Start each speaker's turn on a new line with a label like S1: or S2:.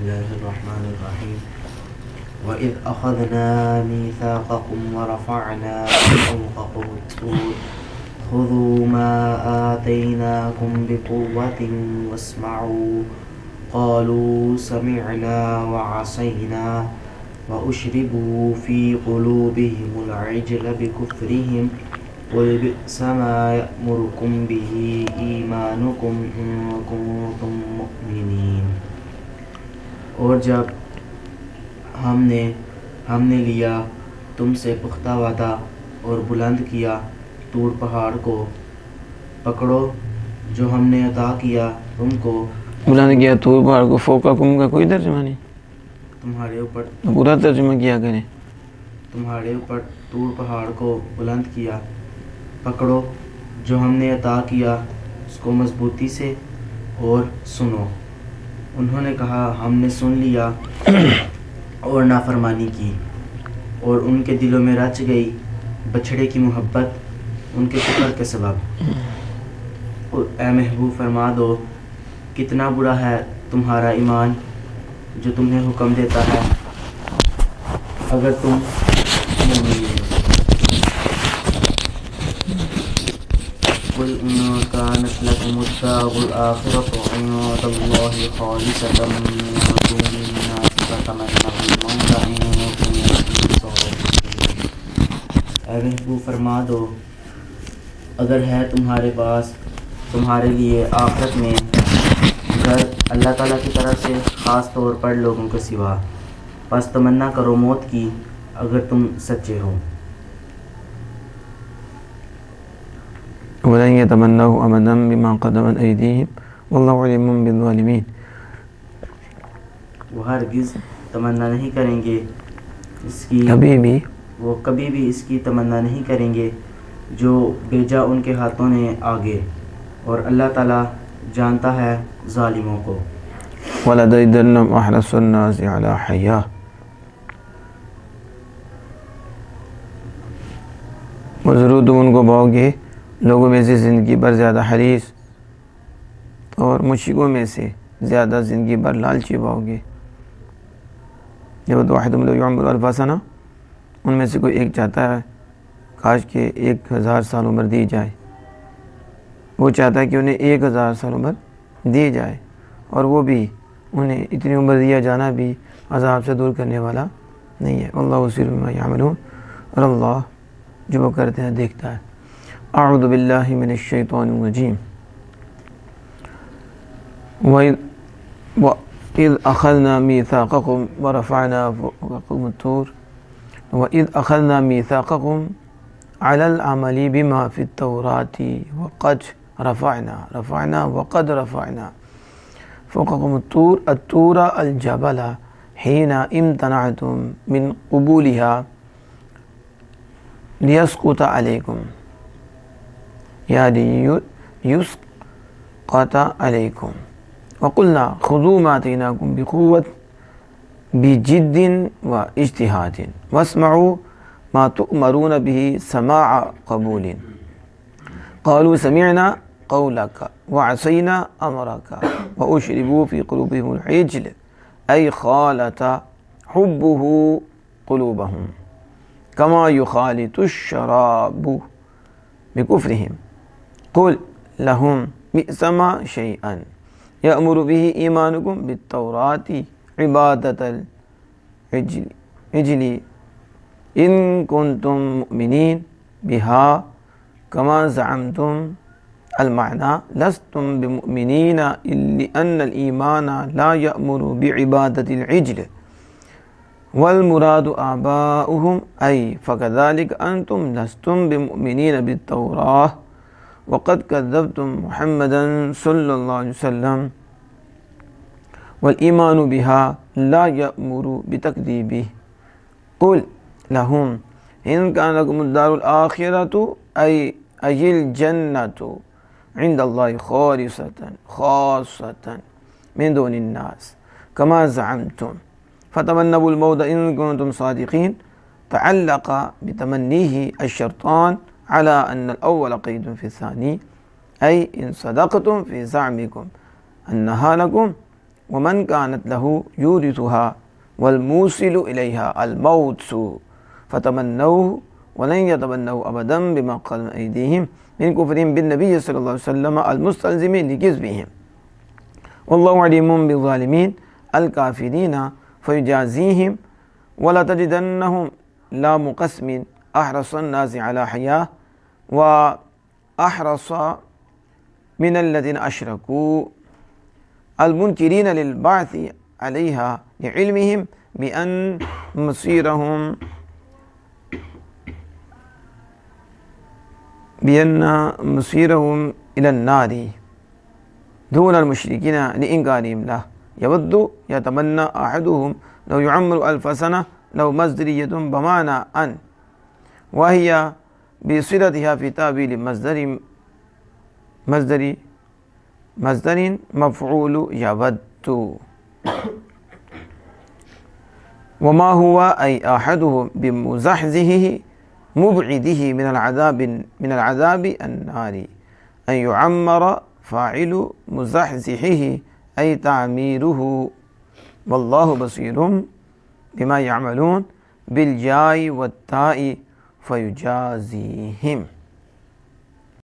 S1: الله الرحمن الرحيم وإذ أخذنا ميثاقكم ورفعنا فوقكم الطور خذوا ما آتيناكم بقوة واسمعوا قالوا سمعنا وعصينا وأشربوا في قلوبهم العجل بكفرهم قل بئس ما يأمركم به ایمانکم ان کنتم مؤمنین۔ اور جب ہم نے لیا تم سے پختہ وعدہ اور بلند کیا طور پہاڑ کو، پکڑو جو ہم نے عطا کیا تم کو۔
S2: بلند کیا طور پہاڑ کو، فوقکم کا کوئی ترجمہ نہیں،
S1: تمہارے اوپر
S2: پورا ترجمہ کیا کریں۔
S1: تمہارے اوپر طور پہاڑ کو بلند کیا، پکڑو جو ہم نے عطا کیا اس کو مضبوطی سے اور سنو۔ انہوں نے کہا ہم نے سن لیا اور نافرمانی کی، اور ان کے دلوں میں رچ گئی بچھڑے کی محبت ان کے کفر کے سبب۔ اے محبوب فرما دو کتنا برا ہے تمہارا ایمان جو تمہیں حکم دیتا ہے اگر تم مومن ہو۔ قل إن كانت لكم الدار الآخرة عند الله خالصة من دون الناس فتمنوا الموت إن كنتم صادقين۔ اے محبوب فرما دو اگر ہے تمہارے پاس تمہارے لیے آخرت میں گھر اللہ تعالیٰ کی طرف سے خاص طور پر لوگوں کے سوا، پس تمنا کرو موت کی اگر تم سچے ہو۔
S2: وَلَن يَتَمَنَّوْهُ أَبَدًا بِمَا قَدَّمَتْ أَيْدِيهِمْ وَاللَّهُ عَلِيمٌ بِالظَّالِمِينَ۔
S1: وہ ہرگز تمنا نہیں کریں گے اس کی، وہ کبھی بھی اس کی تمنا نہیں کریں گے جو بھیجا ان کے ہاتھوں نے آگے، اور اللہ تعالیٰ جانتا ہے ظالموں کو۔
S2: وَلَتَجِدَنَّهُمْ أَحْرَصَ النَّاسِ عَلَى حَيَاةٍ، اور ضرور تم ان کو پاؤ گے لوگوں میں سے زندگی پر زیادہ حریص اور مشرکوں میں سے زیادہ زندگی پر لالچی پاؤ گے۔ جب واحد لو یعمر الف سنہ، ان میں سے کوئی ایک چاہتا ہے کاش کہ 1000 سال عمر دی جائے، وہ چاہتا ہے کہ انہیں 1000 سال عمر دی جائے، اور وہ بھی انہیں اتنی عمر دیا جانا بھی عذاب سے دور کرنے والا نہیں ہے۔ اللہ بصیر بما یعملون، اور اللہ جو وہ کرتے ہیں دیکھتا ہے۔ اعوذ باللہ من الشیطان الرجیم۔ وَإِذْ أَخَذْنَا مِيثَاقَكُمْ وَرَفَعْنَا فَوْقَكُمُ الطُّورَ وَإِذْ أَخَذْنَا مِيثَاقَكُمْ عَلَى الْعَمَلِ بِمَا فِي التَّوْرَاةِ وَقَدْ رَفَعْنَا فَوْقَكُمُ الطُّورَ الْجَبَلَ حِينَ امْتَنَعْتُمْ مِنْ قُبُولِهَا لِيَسْقُطَ عَلَيْكُمْ يسقط عليكم وقلنا خذوا ما آتيناكم بقوة بجد واجتهاد واسمعوا ما تؤمرون به سماع قبول قالوا سمعنا قولك وعصينا أمرك وأشربوا في قلوبهم العجل أي خالط حبه قلوبهم كما يخالط الشراب بكفرهم قل لهم بئس ما شيئا يأمر به إيمانكم بالتوراة عبادة العجل إن كنتم مؤمنين بها كما زعمتم المعنى لستم بمؤمنين لأن الإيمان لا يأمر بعبادة العجل والمراد آباؤهم أي فكذلك أنتم لستم بمؤمنين بالتوراة وقد كذبتم محمدا صلى الله عليه وسلم والإيمان بها لا يأمر بتكذيبه قل لهم إن كان لكم الدار الآخرة أي الجنة عند الله خاصة من دون الناس كما زعمتم فتمنوا الموت إن كنتم صادقين تعلق بتمنيه الشرطان على أن الأول قيد في الثاني أي إن صدقتم في زعمكم أنها لكم ومن كانت له يورثها والموصل إليها الموت فتمنوه ولن يتمنوا أبدا بما قدمت أيديهم من كفرهم بالنبي صلى الله عليه وسلم المستلزم لكذبهم والله عليم بالظالمين الكافرين فيجازيهم ولا تجدنهم لا مقسم أحرص الناس على حياة وأحرص من الذين أشركوا المنكرين للبعث عليها لعلمهم بأن مصيرهم إلى النار دون المشركين لإنكارهم له يود يتمنى أحدهم لو يعمر 1000 سنة لو مصدرية بمعنى أن وهي بصلتها في تأويل مصدر مفعول يود وما هو أي أحدهم بمزحزحه مبعده من العذاب النار أن يعمر فاعل مزحزحه أي تعميره والله بصير بما يعملون بالجاء والتاء فيجازيهم.